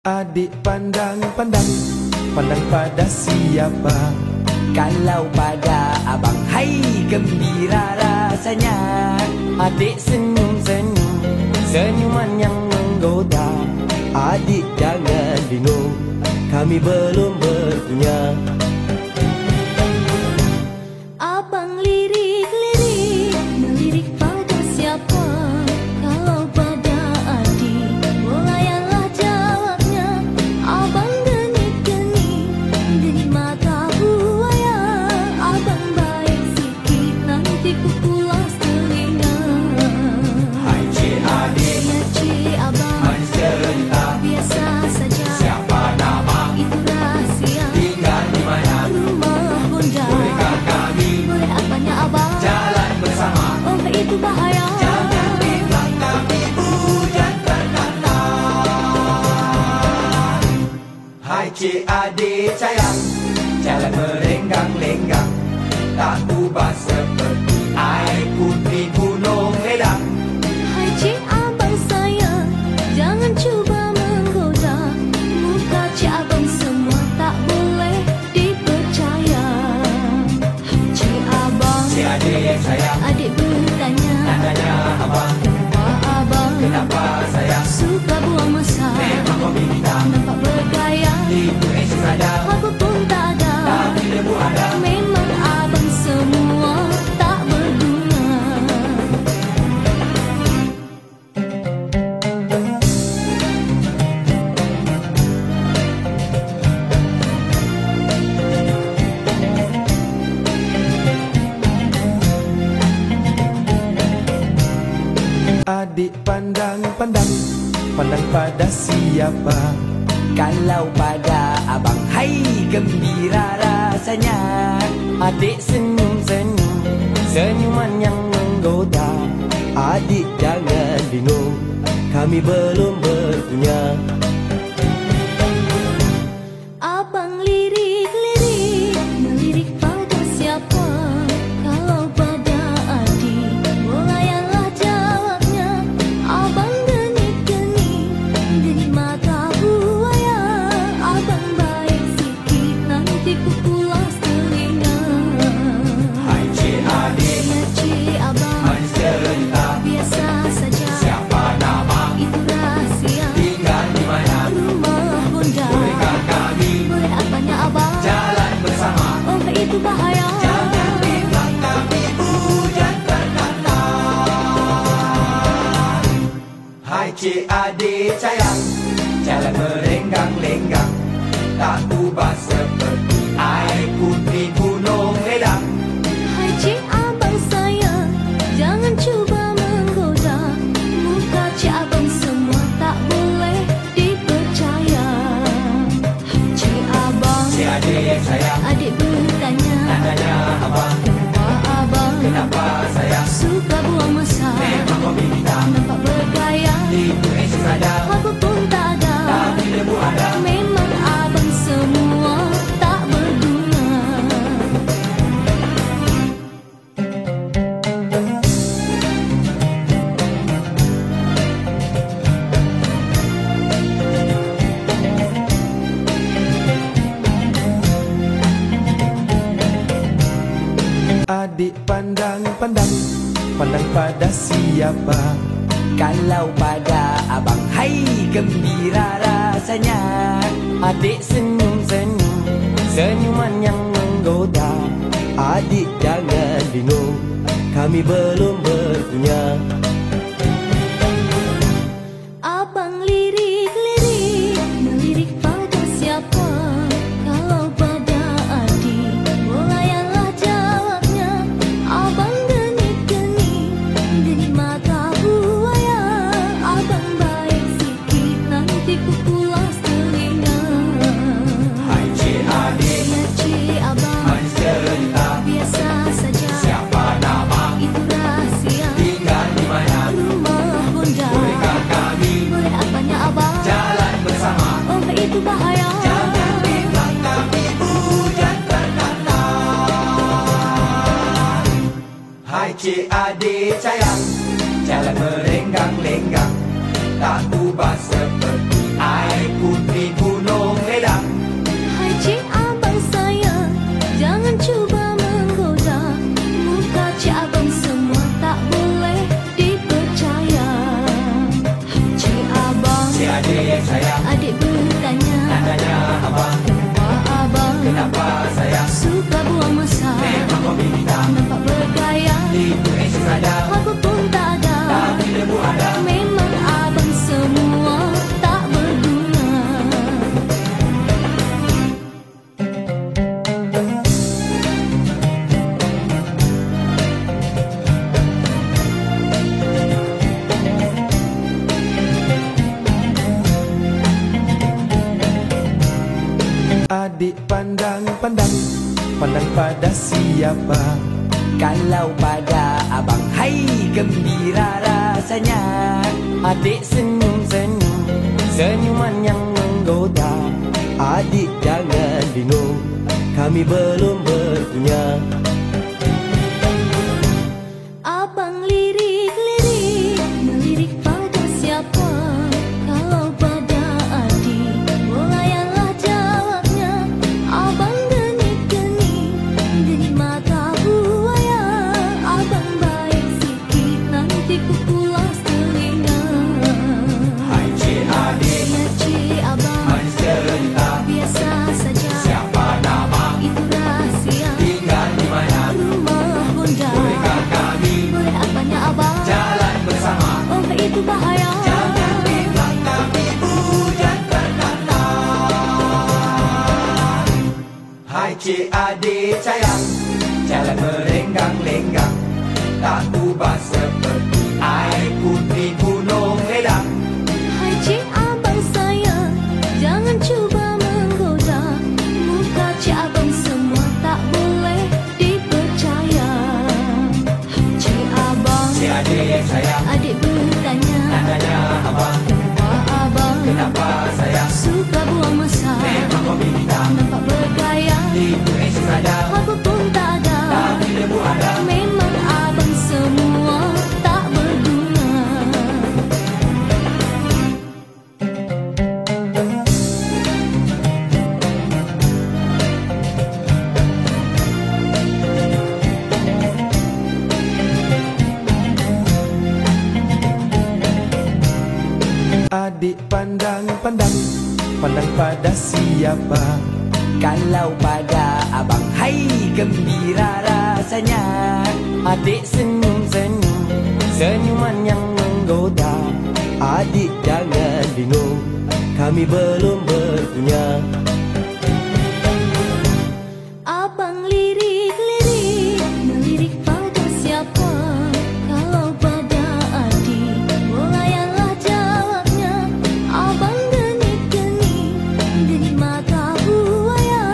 Adik pandang pada siapa? Kalau pada abang, hai gembira rasanya. Adik senyum-senyum, senyuman yang menggoda. Adik jangan bingung, kami belum berpunya. Abang lirik-lirik, melirik pada siapa? Kalau pada adik, melayanlah jawabnya. Abang denik-denik, denik mata buaya. Abang baik sikit, nanti ku pulas telinga. Hai cik adik, Ya cik abang, manis cerita. biasa saja. Siapa nama? Itu rahasia. Tinggal di mana? Rumah bunda. Bolehkah kami Boleh apanya abang? jalan bersama? Oh itu bahaya. Jangan bilang kami hujan terkata. Hai cik adik sayang, jalan merenggang-lenggang, tak ubah seperti air putih gunung ledang. Hai cik abang sayang, jangan cuba menggoda. Muka cik abang semua tak boleh dipercaya. Hai cik abang, Cik adik yang sayang, adik bertanya, tanya abang, kenapa abang kenapa sayang? suka buang masa? Memang kau bintang, Nampak bergaya, itu esok saja, aku pun tak ada. tapi debu ada. Memang abang semua tak berguna. Adik pandang pada siapa? Kalau pada abang, hai gembira rasanya. Adik senyum-senyum, senyuman yang menggoda. Adik jangan bingung, kami belum berpunya. Abang lirik-lirik, melirik pada siapa? Kalau pada adik, melayanlah jawabnya. Abang denik-denik, denik mata buaya. Abang baik sikit, nanti ku pulas telinga. Hai cik adik, Ya cik abang, manis cerita. biasa saja. Siapa nama? Itu rahasia. Tinggal di mana? Rumah bunda. Bolehkah kami Boleh apanya abang? jalan bersama? Oh itu bahaya. Jangan bilang kami hujan terkata. Hai cik adik sayang, jalan merenggang-lenggang, tak ubah seperti air putih gunung ledang. Hai cik abang sayang, jangan cuba menggoda. Muka cik abang semua tak boleh dipercaya. Hai cik abang, Cik adik yang sayang, adik bertanya, tanya abang, kenapa abang kenapa sayang? suka buang masa? Memang kau bintang, Nampak bergaya, itu esok saja, aku pun tak ada. tapi debu ada. Memang abang semua tak berguna. Adik pandang pada siapa? Kalau pada abang, hai gembira rasanya. Adik senyum-senyum, senyuman yang menggoda. Adik jangan bingung, kami belum berpunya. Abang lirik-lirik, melirik pada siapa? Kalau pada adik, melayanlah jawabnya. Abang denik-denik, denik mata buaya. Abang baik sikit, nanti ku pulas telinga. Hai cik adik, Ya cik abang, manis cerita. biasa saja. Siapa nama? Itu rahasia. Tinggal di mana? Rumah bunda. Bolehkah kami Boleh apanya abang? jalan bersama? Oh itu bahaya. Jangan bilang kami hujan terkata. Hai cik adik sayang, jalan merenggang-lenggang, tak ubah seperti air putih Adik pandang, pandang, pandang pada siapa? Kalau pada abang, hai gembira rasanya. Adik senyum-senyum, senyuman yang menggoda. Adik jangan bingung, kami belum berpunya. Abang lirik-lirik, melirik pada siapa? Kalau pada adik, bolayanlah jawabnya. Abang genik-genik, genik mata buaya. Abang baik sikit, nanti ku pulas telinga. Hai cik adik, Ya cik abang, manis cerita. biasa saja. Siapa nama, Itu rahsia, tinggal di mana? rumah bunda. Bolehkah kami Boleh apanya abang? jalan bersama? Oh itu bahaya. Jangan bimbang kami hujan berkata. Hai cik adik sayang, jalan merenggang-lenggang, tak ubah seperti air putih gunung ledang. Hai cik abang sayang, jangan cuba menggoda. Muka cik abang semua tak boleh dipercaya. Hai cik abang, Cik adik sayang, adik bertanya, tanya abang, kenapa abang kenapa sayang? suka buang masa? Memang kau bintang, Nampak bergaya, itu esok saja, apa pun tak ada. tapi debu ada. Memang abang semua tak berguna. Adik pandang, pandang, pandang pada siapa? Kalau pada abang, hai gembira rasanya. Adik senyum-senyum, senyuman yang menggoda. Adik jangan bingung, kami belum berpunya. Abang lirik-lirik, melirik pada siapa? Kalau pada adik, bolayanlah jawabnya. Abang genik-genik, genik mata buaya.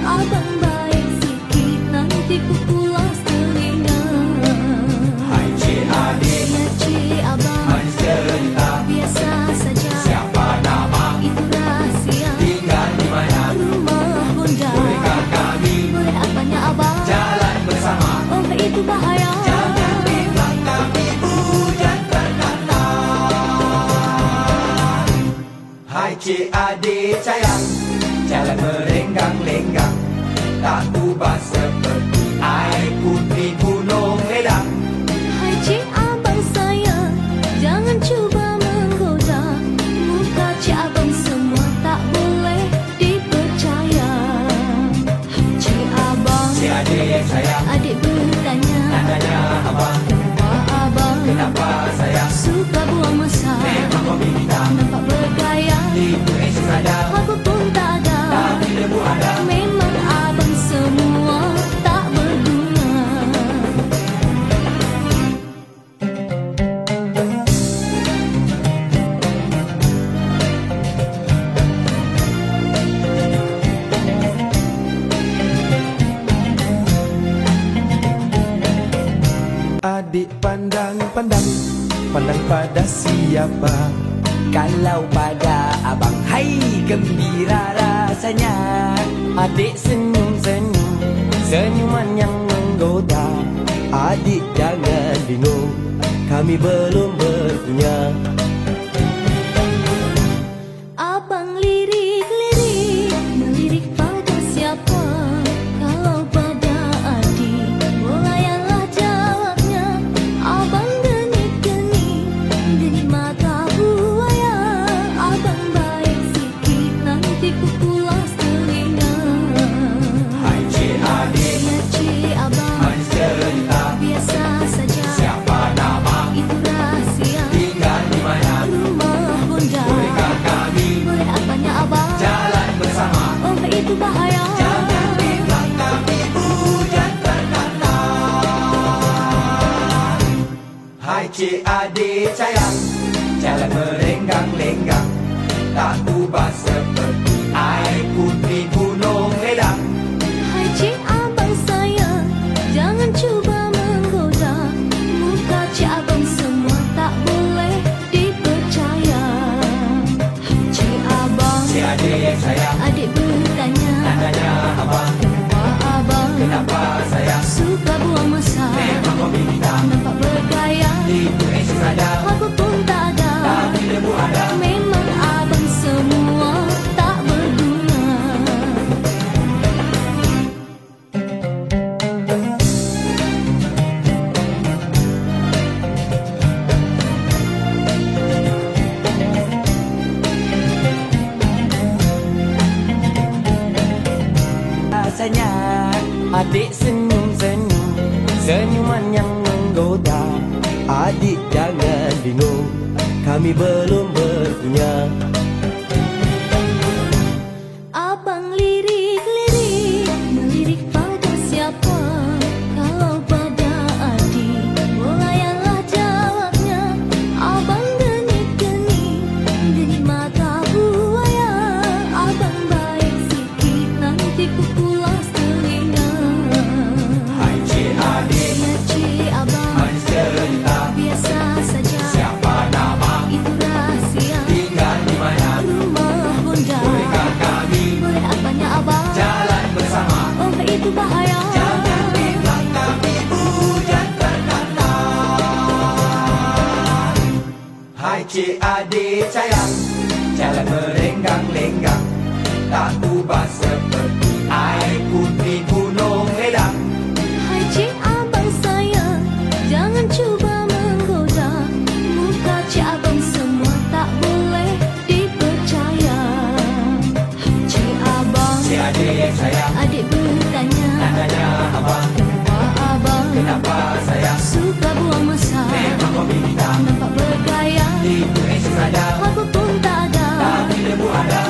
Abang baik sikit, nanti ku pulas telinga. Hai cik adik, Ya cik abang, manis cerita. biasa saja. Siapa nama, Itu rahsia, tinggal di mana? rumah bunda. Bolehkah kami Boleh apanya abang? jalan bersama? Oh itu bahaya. Jangan bimbang kami hujan berkata. Hai cik adik sayang, jalan merenggang-lenggang, tak ubah seperti air putih gunung ledang. Hai cik abang sayang, jangan cuba menggoda. Muka cik abang semua tak boleh dipercaya. Hai cik abang, Cik adik sayang, adik bertanya, tanya abang, kenapa abang kenapa sayang? suka buang masa? Memang kau bintang, Nampak bergaya, itu esok saja, apa pun tak ada. tapi debu ada. Memang abang semua tak berguna. Adik pandang, pandang, pandang pada siapa? Kalau pada abang, hai gembira rasanya. Adik senyum-senyum, senyuman yang menggoda. Adik jangan bingung, kami belum berpunya. Abang lirik-lirik, melirik pada siapa? Kalau pada adik, bolayanlah jawabnya. Abang genik-genik, genik mata buaya. Abang baik sikit, nanti ku pulas telinga. Hai cik adik, Ya cik abang, manis cerita. biasa saja. Siapa nama, Itu rahsia, tinggal di mana? adik sayang. Adik bertanya, Tanya abang, kenapa abang kenapa sayang? suka buang masa? Memang kau bintang, Nampak bergaya, itu sadar. apa pun tak ada. Tapi debu ada. Memang abang semua tak berguna. Rasanya adik senyum-senyum, senyuman yang menggoda. Adik jangan bingung, kami belum berpunya. Abang lirik-lirik, melirik pada siapa? Kalau pada adik, bolayalah jawabnya. Abang genit-genit, genit mata buaya. Abang baik sikit, nanti ku pulas telinga. Hai cik adik, Ya cik abang, manis cerita. biasa saja. Siapa nama? Itu rahsia. Tinggal di mana? Rumah bonda. Bolehkah kami Boleh apanya abang? jalan bersama? Oh itu bahaya. Jangan bilang kami hujan berkata. Hai cik adik sayang, jalan merenggang-lenggang, tak ubah seperti air putih gunung ledang. Hai cik abang sayang, jangan cuba menggoda. Muka cik abang semua tak boleh dipercaya. Hai cik abang, Cik adik sayang, adik bertanya, tanya abang, kenapa abang kenapa sayang? suka buang masa? Memang kau bintang, Nampak bergaya, itu sadar. apa pun tak ada. Tapi debu ada.